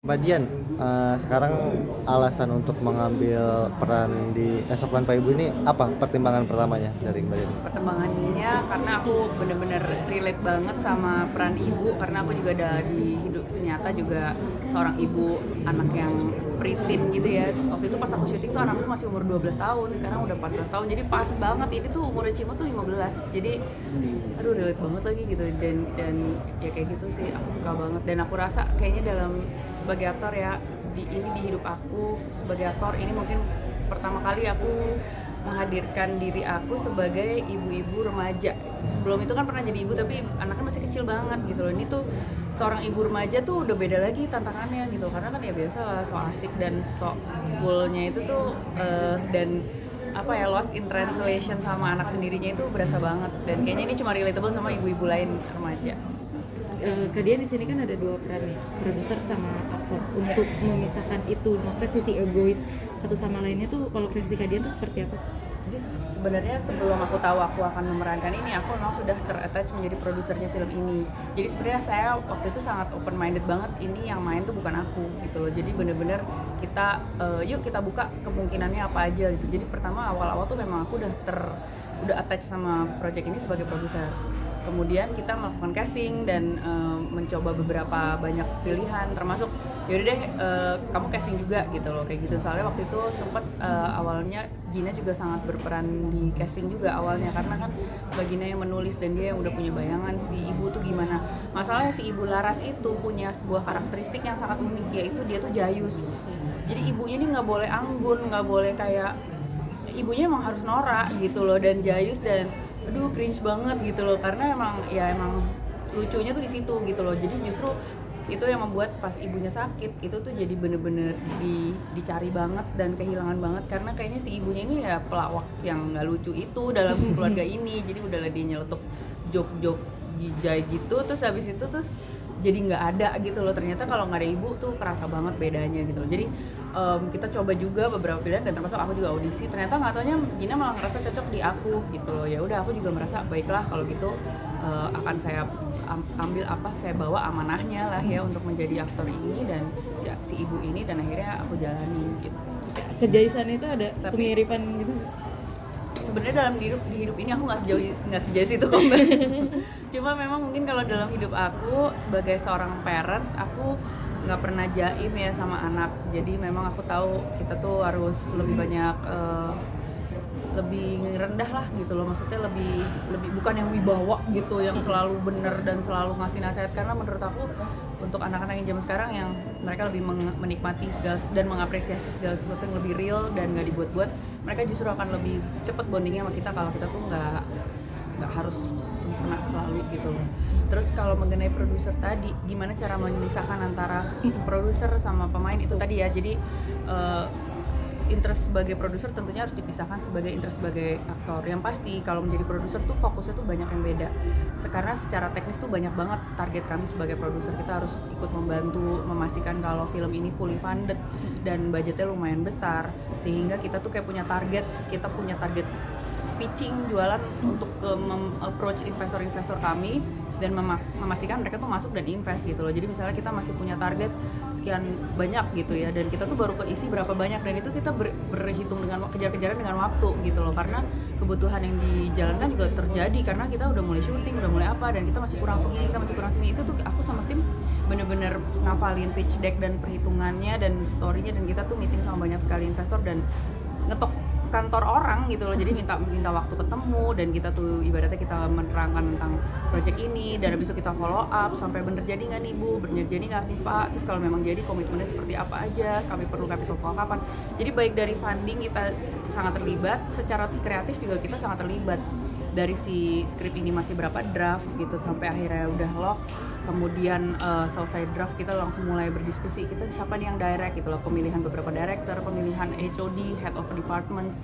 Mbak Dian, sekarang alasan untuk mengambil peran di Esoklan Pak Ibu ini apa pertimbangan pertamanya dari Mbak Dian? Perkembangannya karena aku bener-bener relate banget sama peran ibu, karena aku juga ada di hidup nyata juga seorang ibu anak yang preteen gitu ya. Waktu itu pas aku syuting tuh anakku masih umur 12 tahun, sekarang udah 14 tahun, jadi pas banget. Ini tuh umurnya Cimo tuh 15, jadi aduh relate banget lagi gitu. Dan ya kayak gitu sih, aku suka banget. Dan aku rasa kayaknya dalam sebagai aktor ya, di hidup aku sebagai aktor ini mungkin pertama kali aku menghadirkan diri aku sebagai ibu-ibu remaja. Sebelum itu kan pernah jadi ibu tapi anaknya masih kecil banget gitu loh. Ini tuh seorang ibu remaja tuh udah beda lagi tantangannya gitu, karena kan ya biasa lah, so asik dan so coolnya itu tuh dan apa ya, lost in translation sama anak sendirinya itu berasa banget. Dan kayaknya ini cuma relatable sama ibu-ibu lain remaja. Kalian di sini kan ada dua peran nih, produser sama aktor. Untuk memisahkan itu, maksudnya sisi egois satu sama lainnya tuh, kalau versi kalian tuh seperti apa sih? Jadi sebenarnya sebelum aku tahu aku akan memerankan ini, aku memang sudah ter-attach menjadi produsernya film ini. Jadi sebenarnya saya waktu itu sangat open minded banget, ini yang main tuh bukan aku gitu loh. Jadi bener-bener kita yuk kita buka kemungkinannya apa aja gitu. Jadi pertama awal-awal tuh memang aku udah attach sama project ini sebagai produser. Kemudian kita melakukan casting dan mencoba beberapa banyak pilihan, termasuk yaudah deh kamu casting juga gitu loh, kayak gitu. Soalnya waktu itu sempat awalnya Gina juga sangat berperan di casting juga awalnya, karena kan Mbak Gina yang menulis dan dia yang udah punya bayangan si ibu tuh gimana. Masalahnya si ibu Laras itu punya sebuah karakteristik yang sangat unik, yaitu dia tuh jayus. Jadi ibunya ini nggak boleh anggun, nggak boleh kayak, ibunya emang harus norak gitu loh, dan jayus, dan aduh cringe banget gitu loh, karena emang lucunya tuh di situ gitu loh. Jadi justru itu yang membuat pas ibunya sakit itu tuh jadi bener-bener dicari banget dan kehilangan banget, karena kayaknya si ibunya ini ya pelawak yang nggak lucu itu dalam keluarga ini. Jadi udahlah dia nyeletuk jok-jok jijai gitu, terus habis itu terus jadi nggak ada gitu loh. Ternyata kalau nggak ada ibu tuh kerasa banget bedanya gitu loh. Jadi kita coba juga beberapa pilihan, dan termasuk aku juga audisi. Ternyata nggak taunya Gina malah ngerasa cocok di aku gitu loh. Ya udah, aku juga merasa baiklah kalau gitu, akan saya ambil saya bawa amanahnya lah ya untuk menjadi aktor ini dan si ibu ini, dan akhirnya aku jalani gitu. Kejayusan itu ada Tapi kemiripan gitu? sebenarnya dalam di hidup ini aku nggak sejauh itu kok Mbak. Cuma memang mungkin kalau dalam hidup aku sebagai seorang parent, aku nggak pernah jaim ya sama anak. Jadi memang aku tahu kita tuh harus lebih banyak lebih rendah lah gitu loh, maksudnya lebih bukan yang wibawa gitu, yang selalu bener dan selalu ngasih nasihat. Karena menurut aku untuk anak-anak yang zaman sekarang, yang mereka lebih menikmati segala dan mengapresiasi segala sesuatu yang lebih real dan nggak dibuat-buat, mereka justru akan lebih cepet bondingnya sama kita kalau kita tuh nggak harus sempurna selalu gitu loh. Terus kalau mengenai produser tadi, gimana cara memisahkan antara produser sama pemain itu tadi ya. Jadi interest sebagai produser tentunya harus dipisahkan sebagai interest sebagai aktor. Yang pasti kalau menjadi produser tuh fokusnya tuh banyak yang beda. Karena secara teknis tuh banyak banget target kami sebagai produser. Kita harus ikut membantu memastikan kalau film ini fully funded dan budgetnya lumayan besar, sehingga kita tuh kayak punya target, pitching jualan untuk approach investor-investor kami, dan memastikan mereka tuh masuk dan invest gitu loh. Jadi misalnya kita masih punya target sekian banyak gitu ya, dan kita tuh baru keisi berapa banyak, dan itu kita berhitung dengan kejar-kejaran dengan waktu gitu loh, karena kebutuhan yang dijalankan juga terjadi karena kita udah mulai syuting, udah mulai apa, dan kita masih kurang segini. Itu tuh aku sama tim bener-bener ngafalin pitch deck dan perhitungannya dan story-nya, dan kita tuh meeting sama banyak sekali investor dan ngetok kantor orang gitu loh. Jadi minta waktu ketemu, dan kita tuh ibaratnya kita menerangkan tentang project ini, dan habis itu kita follow up sampai bener jadi nggak nih Bu, bener jadi nggak nih Pak, terus kalau memang jadi komitmennya seperti apa aja, kami perlu capital call kapan. Jadi baik dari funding kita sangat terlibat, secara kreatif juga kita sangat terlibat. Dari si skrip ini masih berapa draft gitu sampai akhirnya udah lock. Kemudian selesai draft kita langsung mulai berdiskusi, kita siapa nih yang direct gitu loh, pemilihan beberapa director, pemilihan HOD, head of departments,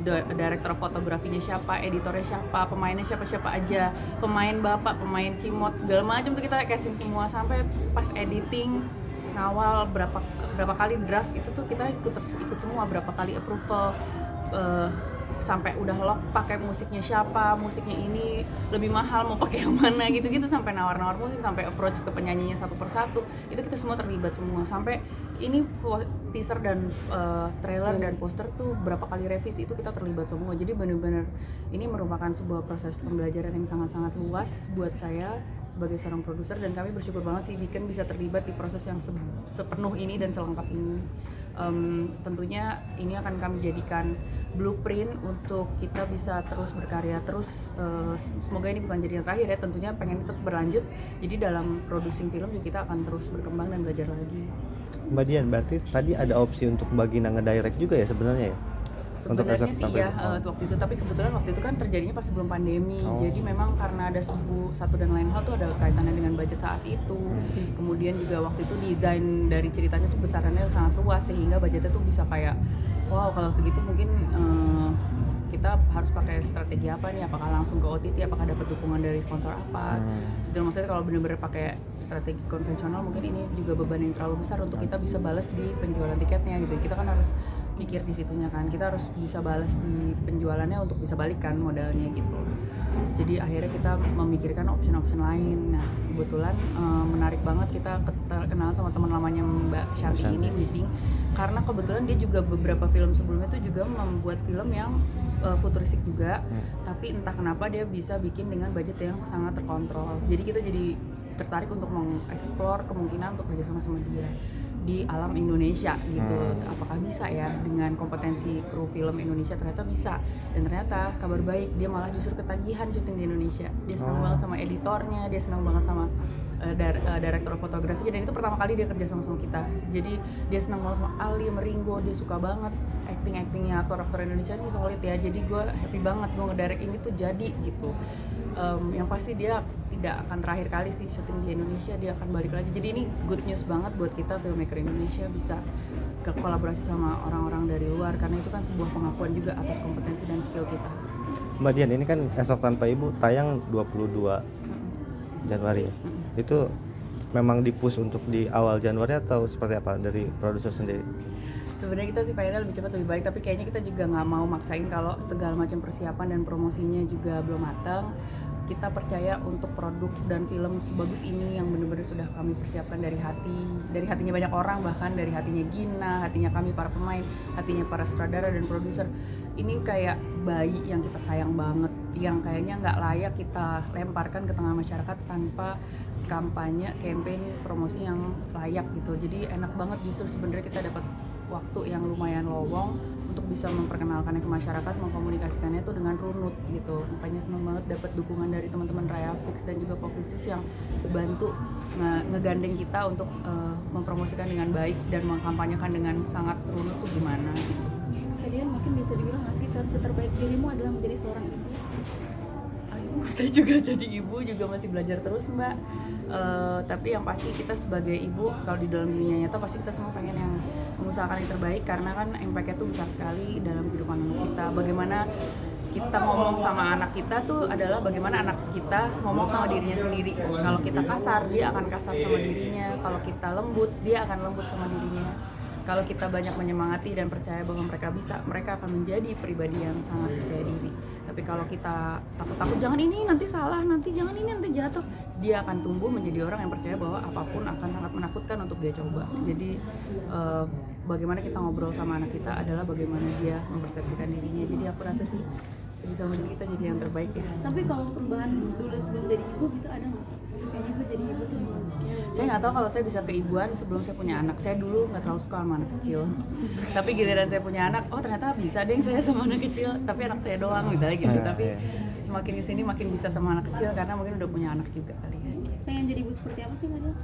director fotografinya siapa, editornya siapa, pemainnya siapa aja, pemain bapak, pemain cimot, segala macam tuh kita casting semua. Sampai pas editing ngawal berapa kali draft itu tuh kita ikut semua, berapa kali approval, sampai udah lock pakai musiknya siapa, musiknya ini lebih mahal mau pakai yang mana gitu-gitu, sampai nawar-nawar musik, sampai approach ke penyanyinya satu persatu, itu kita semua terlibat semua. Sampai ini teaser dan trailer dan poster tuh berapa kali revisi itu kita terlibat semua. Jadi benar-benar ini merupakan sebuah proses pembelajaran yang sangat-sangat luas buat saya sebagai seorang produser, dan kami bersyukur banget sih Beacon bisa terlibat di proses yang sepenuh ini dan selengkap ini. Tentunya ini akan kami jadikan blueprint untuk kita bisa terus berkarya terus. Semoga ini bukan jadi yang terakhir ya, tentunya pengen tetap berlanjut. Jadi dalam producing film juga kita akan terus berkembang dan belajar lagi. Mbak Dian, berarti tadi ada opsi untuk Bagina ngedirect juga ya sebenarnya ya? Untuk Sebenarnya esok sih sampai ya waktu itu, tapi kebetulan waktu itu kan terjadinya pas sebelum pandemi. Jadi memang karena ada satu dan lain hal tuh ada kaitannya dengan budget saat itu. Kemudian juga waktu itu desain dari ceritanya tuh besarannya sangat luas, sehingga budgetnya tuh bisa kayak wow, kalau segitu mungkin kita harus pakai strategi apa nih, apakah langsung ke OTT, apakah dapat dukungan dari sponsor apa. Dan maksudnya kalau benar-benar pakai strategi konvensional mungkin ini juga beban yang terlalu besar untuk kita bisa balas di penjualan tiketnya gitu. Kita kan harus mikir di situnya kan, kita harus bisa balas di penjualannya untuk bisa balikan modalnya gitu. Jadi akhirnya kita memikirkan option lain. Nah kebetulan menarik banget kita kenalan sama teman lamanya Mbak Shanti ini, Wibing, karena kebetulan dia juga beberapa film sebelumnya tuh juga membuat film yang futuristik juga, tapi entah kenapa dia bisa bikin dengan budget yang sangat terkontrol. Jadi kita jadi tertarik untuk mengeksplor kemungkinan untuk kerjasama sama dia di alam Indonesia gitu. Apakah bisa ya dengan kompetensi kru film Indonesia? Ternyata bisa, dan ternyata kabar baik, dia malah justru ketagihan syuting di Indonesia. Dia senang banget sama editornya, dia senang banget sama director fotografinya, dan itu pertama kali dia kerja sama kita. Jadi dia senang banget sama Ali Meringo, dia suka banget actingnya aktor-aktor Indonesia ini solid ya. Jadi gue happy banget gue ngedirect ini tuh jadi gitu. Yang pasti dia tidak akan terakhir kali sih syuting di Indonesia, dia akan balik lagi. Jadi ini good news banget buat kita filmmaker Indonesia bisa kolaborasi sama orang-orang dari luar, karena itu kan sebuah pengakuan juga atas kompetensi dan skill kita. Mbak Dian, ini kan Esok Tanpa Ibu tayang 22 Januari ya? Itu memang di-push untuk di awal Januari atau seperti apa dari produser sendiri? Sebenarnya kita sih pengennya lebih cepat lebih baik, tapi kayaknya kita juga nggak mau maksain kalau segala macam persiapan dan promosinya juga belum matang. Kita percaya untuk produk dan film sebagus ini yang benar-benar sudah kami persiapkan dari hati, dari hatinya banyak orang, bahkan dari hatinya Gina, hatinya kami para pemain, hatinya para sutradara dan produser. Ini kayak bayi yang kita sayang banget, yang kayaknya nggak layak kita lemparkan ke tengah masyarakat tanpa kampanye, campaign, promosi yang layak gitu. Jadi enak banget justru sebenarnya kita dapat waktu yang lumayan lowong untuk bisa memperkenalkannya ke masyarakat, mengkomunikasikannya itu dengan runut gitu. Makanya senang banget dapat dukungan dari teman-teman Raya Fix dan juga Publicis yang bantu ngegandeng kita untuk mempromosikan dengan baik dan mengkampanyekan dengan sangat runut tuh gimana gitu. Kalian mungkin bisa dibilang nggak sih versi terbaik dirimu adalah menjadi seorang ibu? Saya juga jadi ibu, juga masih belajar terus Mbak. Tapi yang pasti kita sebagai ibu, kalau di dalam dunia nyata pasti kita semua pengen yang mengusahakan yang terbaik, karena kan impact-nya tuh besar sekali dalam kehidupan anak kita. Bagaimana kita ngomong sama anak kita tuh adalah bagaimana anak kita ngomong sama dirinya sendiri. Kalau kita kasar, dia akan kasar sama dirinya. Kalau kita lembut, dia akan lembut sama dirinya. Kalau kita banyak menyemangati dan percaya bahwa mereka bisa, mereka akan menjadi pribadi yang sangat percaya diri. Tapi kalau kita takut-takut, jangan ini nanti salah, jangan ini nanti jatuh, dia akan tumbuh menjadi orang yang percaya bahwa apapun akan sangat menakutkan untuk dia coba. Jadi bagaimana kita ngobrol sama anak kita adalah bagaimana dia mempersepsikan dirinya. Jadi aku rasa sih sebisa mungkin kita jadi yang terbaik ya. Tapi kalau perubahan dulu sebelum jadi ibu gitu ada nggak sih? Kayaknya gue jadi ibu tuh Saya nggak tahu kalau saya bisa keibuan sebelum saya punya anak. Saya dulu nggak terlalu suka sama anak kecil. Tapi giliran saya punya anak, oh ternyata bisa deh saya sama anak kecil. Tapi anak saya doang misalnya gitu. Tapi semakin kesini makin bisa sama anak kecil karena mungkin udah punya anak juga kali ya. pengen jadi ibu seperti apa sih Nadia?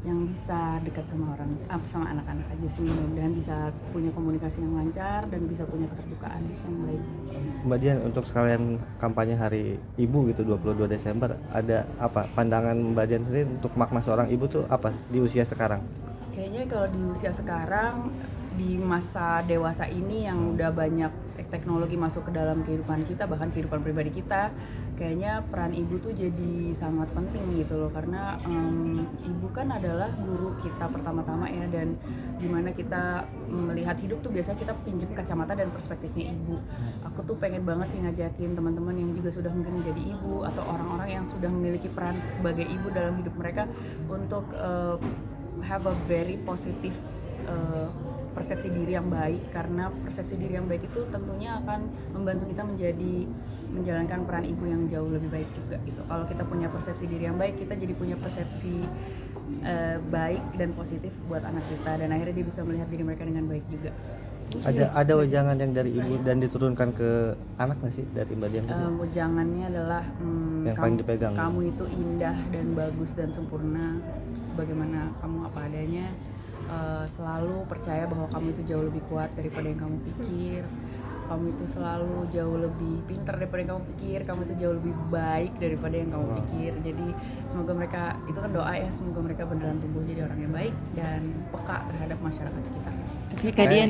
Yang bisa dekat sama orang, sama anak-anak aja sih, mudah-mudahan bisa punya komunikasi yang lancar dan bisa punya keterbukaan yang baik. Mbak Dian, untuk sekalian kampanye Hari Ibu gitu 22 Desember, ada apa pandangan Mbak Dian sendiri untuk makna seorang ibu tuh apa di usia sekarang? Kayaknya kalau di usia sekarang di masa dewasa ini yang udah banyak teknologi masuk ke dalam kehidupan kita, bahkan kehidupan pribadi kita, kayaknya peran ibu tuh jadi sangat penting gitu loh, karena ibu kan adalah guru kita pertama-tama ya, dan gimana kita melihat hidup tuh biasanya kita pinjam kacamata dan perspektifnya ibu. Aku tuh pengen banget sih ngajakin teman-teman yang juga sudah mungkin menjadi ibu atau orang-orang yang sudah memiliki peran sebagai ibu dalam hidup mereka untuk have a very positive persepsi diri yang baik, karena persepsi diri yang baik itu tentunya akan membantu kita menjalankan peran ibu yang jauh lebih baik juga gitu. Kalau kita punya persepsi diri yang baik, kita jadi punya persepsi baik dan positif buat anak kita, dan akhirnya dia bisa melihat diri mereka dengan baik juga. Ada wejangan yang dari ibu dan diturunkan ke anak nggak sih dari Mbak Dian? Wejangannya adalah Yang paling dipegang. kamu itu indah dan bagus dan sempurna sebagaimana kamu apa adanya. Selalu percaya bahwa kamu itu jauh lebih kuat daripada yang kamu pikir, kamu itu selalu jauh lebih pintar daripada yang kamu pikir, kamu itu jauh lebih baik daripada yang kamu pikir. Jadi semoga mereka, itu kan doa ya, semoga mereka beneran tumbuh jadi orang yang baik dan peka terhadap masyarakat sekitar. Oke, Kak Dian.